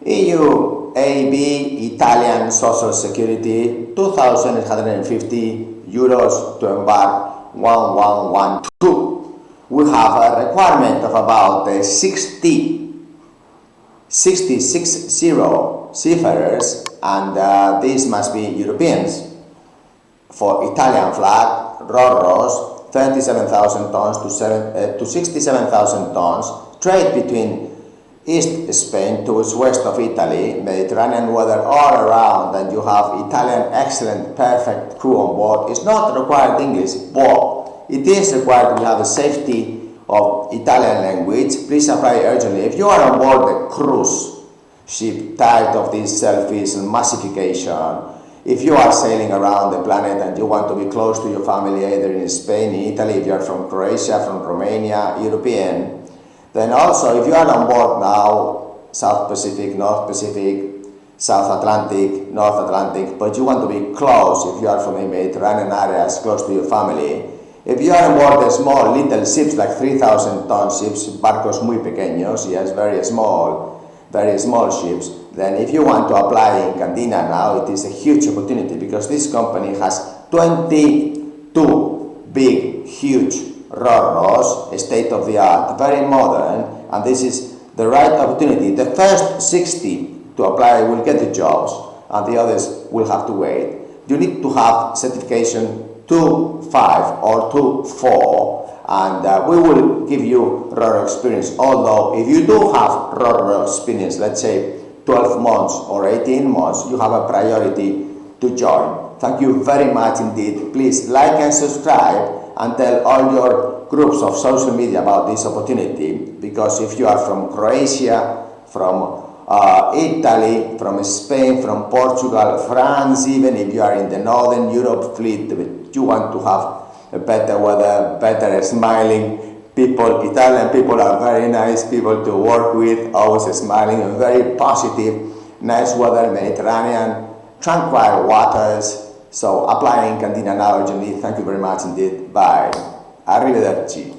EU AB Italian Social Security, €2,850 to Embark 1112. We have a requirement of about 66 seafarers, and these must be Europeans. For Italian flag, Ro-Ros, 37,000 tons to 67,000 tons, trade between East Spain to west of Italy, Mediterranean weather all around, and you have Italian excellent, perfect crew on board. It's not required English, but it is required to have a safety of Italian language. Please apply urgently. If you are on board a cruise ship tired of these selfies and massification, if you are sailing around the planet and you want to be close to your family, either in Spain, in Italy, if you are from Croatia, from Romania, European, then also if you are on board now, South Pacific, North Pacific, South Atlantic, North Atlantic, but you want to be close, if you are from the Mediterranean areas, close to your family, if you are on board the small little ships like 3,000 ton ships, barcos muy pequeños, yes, very small ships, then if you want to apply in Candina now, it is a huge opportunity because this company has 22 big, huge Ro-Ros, state-of-the-art, very modern, and this is the right opportunity. The first 60 to apply will get the jobs, and the others will have to wait. You need to have certification 2.5 or 2.4, and we will give you Ro-Ro experience. Although if you do have Ro-Ro experience, let's say 12 months or 18 months, you have a priority to join. Thank you very much indeed. Please like and subscribe and tell all your groups of social media about this opportunity, because if you are from Croatia, from Italy, from Spain, from Portugal, France, even if you are in the Northern Europe fleet, you want to have a better weather, better smiling people. Italian people are very nice people to work with, always smiling and very positive, nice weather, Mediterranean, tranquil waters. So applying Candina now urgently. Thank you very much indeed. Bye. Arrivederci.